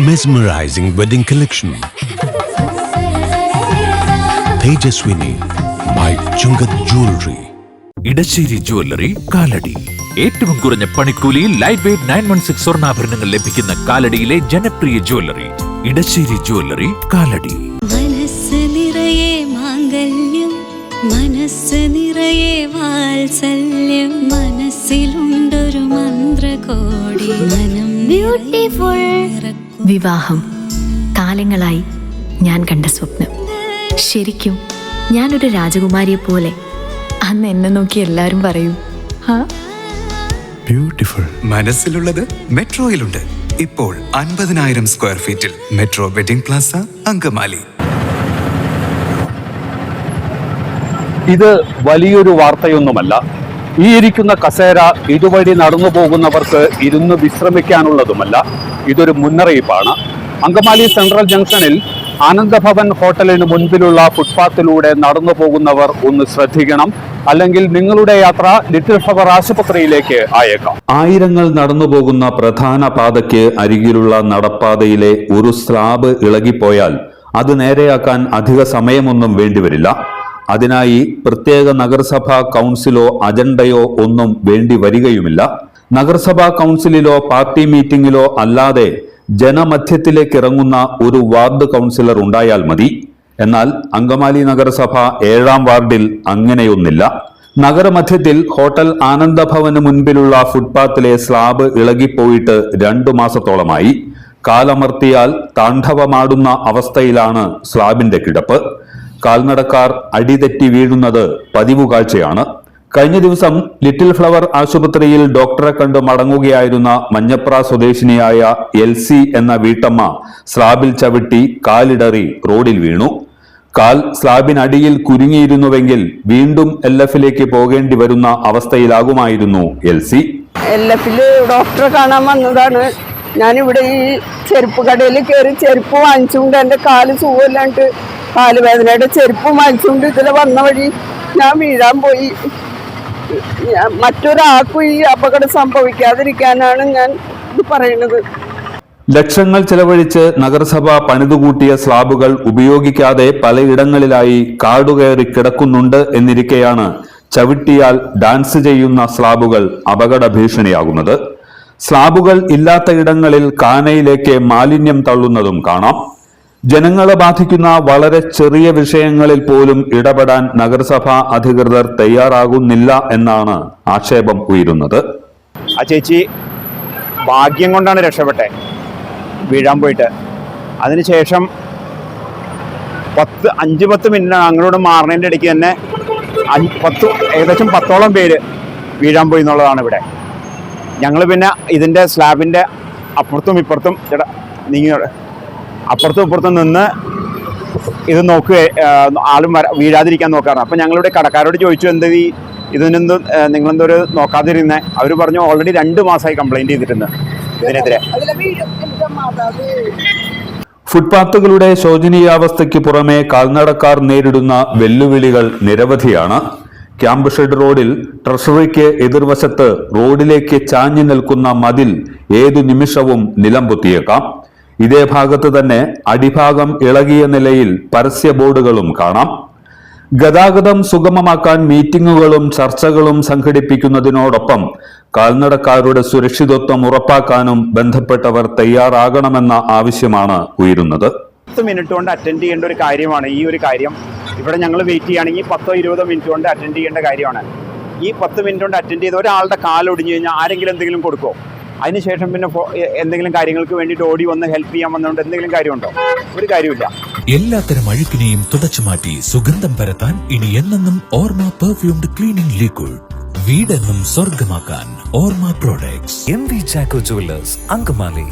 Mesmerizing wedding collection. Tejaswini by Chungat Jewelry. Edassery jewellery Kalady. ഏറ്റവും കുറഞ്ഞ പണിക്കൂലിയിൽ ലൈറ്റ് വെയ്റ്റ് 916 സ്വർണ്ണാഭരണങ്ങൾ ലഭിക്കുന്ന കാലടിയിലെ ജനപ്രിയ ജ്വല്ലറി ഇടശ്ശേരി ജ്വല്ലറി കാലടി. മനസ്സ് നിറയെ മാംഗല്യം, മനസ്സ് നിറയെ വാത്സല്യം, മനസ്സിലുണ്ടൊരു മന്ത്രകോടി, മനം ബ്യൂട്ടിഫുൾ. വിവാഹം കാലങ്ങളായി ഞാൻ കണ്ട സ്വപ്നം. ശരിക്കും ഞാനൊരു രാജകുമാരിയെ പോലെ അന്ന് എന്നെ നോക്കി എല്ലാവരും പറയും Beautiful. മനസ്സിലുള്ളത് മെട്രോയിലുണ്ട്. ഇപ്പോൾ 50,000 സ്ക്വയർ ഫീറ്റിൽ മെട്രോ വെഡിംഗ് പ്ലാസ അങ്കമാലി. ഇത് വലിയൊരു വാർത്തയൊന്നുമല്ല. ഈ ഇരിക്കുന്ന കസേര ഇതുവഴി നടന്നു പോകുന്നവർക്ക് ഇരുന്ന് വിശ്രമിക്കാനുള്ളതുമല്ല. ഇതൊരു മുന്നറിയിപ്പാണ്. അങ്കമാലി സെൻട്രൽ ജംഗ്ഷനിൽ ആനന്ദഭവൻ ഹോട്ടലിന് മുൻപിലുള്ള ഫുട്പാത്തിലൂടെ നടന്നു പോകുന്നവർ ഒന്ന് ശ്രദ്ധിക്കണം. അല്ലെങ്കിൽ നിങ്ങളുടെ യാത്ര ലിറ്റിൽ ഫ്ലവർ ആശുപത്രിയിലേക്ക് ആയേക്കാം. ആയിരങ്ങൾ നടന്നു പോകുന്ന പ്രധാന പാതയ്ക്ക് അരികിലുള്ള നടപ്പാതയിലെ ഒരു സ്ലാബ് ഇളകിപ്പോയാൽ അത് നേരെയാക്കാൻ അധിക സമയമൊന്നും വേണ്ടിവരില്ല. അതിനായി പ്രത്യേക നഗരസഭാ കൗൺസിലോ അജണ്ടയോ ഒന്നും വേണ്ടി വരികയുമില്ല. നഗരസഭാ കൗൺസിലിലോ പാർട്ടി മീറ്റിംഗിലോ അല്ലാതെ ജനമധ്യത്തിലേക്ക് ഇറങ്ങുന്ന ഒരു വാർഡ് കൗൺസിലർ ഉണ്ടായാൽ മതി. എന്നാൽ അങ്കമാലി നഗരസഭ 7-ാം വാർഡിൽ അങ്ങനെയൊന്നില്ല. നഗരമധ്യത്തിൽ ഹോട്ടൽ ആനന്ദഭവന് മുൻപിലുള്ള ഫുട്പാത്തിലെ സ്ലാബ് ഇളകിപ്പോയിട്ട് 2 മാസത്തോളമായി. കാലമർത്തിയാൽ താണ്ഡവമാടുന്ന അവസ്ഥയിലാണ് സ്ലാബിന്റെ കിടപ്പ്. കാൽനടക്കാർ അടിതെറ്റി വീഴുന്നത് പതിവ് കാഴ്ചയാണ്. കഴിഞ്ഞ ദിവസം ലിറ്റിൽ ഫ്ലവർ ആശുപത്രിയിൽ ഡോക്ടറെ കണ്ട് മടങ്ങുകയായിരുന്ന മഞ്ഞപ്ര സ്വദേശിനിയായ LC എന്ന വീട്ടമ്മ സ്ലാബിൽ ചവിട്ടി കാലിടറി റോഡിൽ വീണു. കാൽ സ്ലാബിനടിയിൽ കുരുങ്ങിയിരുന്നുവെങ്കിൽ വീണ്ടും LFലേക്ക് പോകേണ്ടി വരുന്ന അവസ്ഥയിലാകുമായിരുന്നു LC. LFല് ഡോക്ടറെ കാണാൻ വന്നതാണ്. ഞാനിവിടെ ഈ ചെരുപ്പ് കടയിൽ കയറി ചെരുപ്പ് വാങ്ങിച്ചുകൊണ്ട് എൻ്റെ കാല് സുഖമില്ലാണ്ട് കാലുവേദനയുടെ ചെരുപ്പ് വാങ്ങിച്ചുകൊണ്ട് ഇതിൽ വന്ന വഴി ഞാൻ വീഴാൻ പോയി. മറ്റൊരാൾക്കും ഈ അപകടം സംഭവിക്കാതിരിക്കാനാണ് ഞാൻ ഇത് പറയുന്നത്. ലക്ഷങ്ങൾ ചെലവഴിച്ച് നഗരസഭ പണിതുകൂട്ടിയ സ്ലാബുകൾ ഉപയോഗിക്കാതെ പലയിടങ്ങളിലായി കാടുകയറി കിടക്കുന്നുണ്ട് എന്നിരിക്കെയാണ് ചവിട്ടിയാൽ ഡാൻസ് ചെയ്യുന്ന സ്ലാബുകൾ അപകട ഭീഷണിയാകുന്നത്. സ്ലാബുകൾ ഇല്ലാത്ത ഇടങ്ങളിൽ കാനയിലേക്ക് മാലിന്യം തള്ളുന്നതും കാണാം. ജനങ്ങളെ ബാധിക്കുന്ന വളരെ ചെറിയ വിഷയങ്ങളിൽ പോലും ഇടപെടാൻ നഗരസഭാ അധികൃതർ തയ്യാറാകുന്നില്ല എന്നാണ് ആക്ഷേപം ഉയരുന്നത്. ആ ചേച്ചി ഭാഗ്യം കൊണ്ടാണ് രക്ഷപ്പെട്ടെ, വീഴാൻ പോയിട്ട്. അതിനുശേഷം 5-10 മിനിറ്റ് അങ്ങോട്ട് മാറുന്നതിൻ്റെ ഇടയ്ക്ക് തന്നെ ഏകദേശം 10ഓളം പേര് വീഴാൻ പോയി എന്നുള്ളതാണ് ഇവിടെ. ഞങ്ങൾ പിന്നെ ഇതിൻ്റെ സ്ലാബിൻ്റെ അപ്പുറത്തും ഇപ്പുറത്തും അപ്പുറത്തും ഇപ്പുറത്തും നിന്ന് ഇത് നോക്കുക, ആളും വീഴാതിരിക്കാൻ നോക്കാറുണ്ട്. അപ്പം ഞങ്ങളിവിടെ കടക്കാരോട് ചോദിച്ചു, ഇതിനെന്തും നിങ്ങളെന്തോരു നോക്കാതിരുന്നേ? അവർ പറഞ്ഞു ഓൾറെഡി 2 മാസമായി കംപ്ലൈൻറ്റ് ചെയ്തിട്ടുണ്ട് ഇതിനെതിരെ. ഫുട്പാത്തുകളുടെ ശോചനീയാവസ്ഥയ്ക്ക് പുറമെ കാൽനടക്കാർ നേരിടുന്ന വെല്ലുവിളികൾ നിരവധിയാണ്. ക്യാമ്പ് ഷെഡ് റോഡിൽ ട്രഷറിക്ക് എതിർവശത്ത് റോഡിലേക്ക് ചാഞ്ഞു നിൽക്കുന്ന മതിൽ ഏതു നിമിഷവും നിലംപൊത്തിയേക്കാം. ഇതേ ഭാഗത്ത് തന്നെ അടിഭാഗം ഇളകിയ നിലയിൽ പരസ്യ ബോർഡുകളും കാണാം. ഗതാഗതം സുഗമമാക്കാൻ മീറ്റിംഗുകളും ചർച്ചകളും സംഘടിപ്പിക്കുന്നതിനോടൊപ്പം കാൽനടക്കാരുടെ സുരക്ഷിതത്വം ഉറപ്പാക്കാനും ബന്ധപ്പെട്ടവർ തയ്യാറാകണമെന്ന ആവശ്യമാണ് ഉയരുന്നത്. 10 മിനിറ്റ് കൊണ്ട് അറ്റൻഡ് ചെയ്യേണ്ട ഒരു കാര്യമാണ് ഈ ഒരു കാര്യം. ഇവിടെ ഞങ്ങൾ വെയിറ്റ് ചെയ്യുകയാണെങ്കിൽ 10-20 മിനിറ്റ് കൊണ്ട് അറ്റൻഡ് ചെയ്യേണ്ട കാര്യമാണ്. ഈ 10 മിനിറ്റ് കൊണ്ട് അറ്റൻഡ് ചെയ്ത് ഒരാളുടെ കാലൊടിഞ്ഞു കഴിഞ്ഞാൽ ആരെങ്കിലും എന്തെങ്കിലും കൊടുക്കുമോ? അതിനുശേഷം പിന്നെ എന്തെങ്കിലും കാര്യങ്ങൾക്ക് വേണ്ടിയിട്ട് ഓടി വന്ന് ഹെൽപ്പ് ചെയ്യാൻ വന്നുകൊണ്ട് എന്തെങ്കിലും കാര്യമുണ്ടോ? ഒരു കാര്യമില്ല. എല്ലാത്തരം അഴുക്കിനെയും തുടച്ചു മാറ്റി സുഗന്ധം പരത്താൻ ഇനി എന്നെന്നും ഓർമ്മ പെർഫ്യൂംഡ് ക്ലീനിംഗ് ലിക്വിഡ്. വീടെന്നും സ്വർഗമാക്കാൻ ഓർമ്മ products. MV Chacko jewellers Angamaly.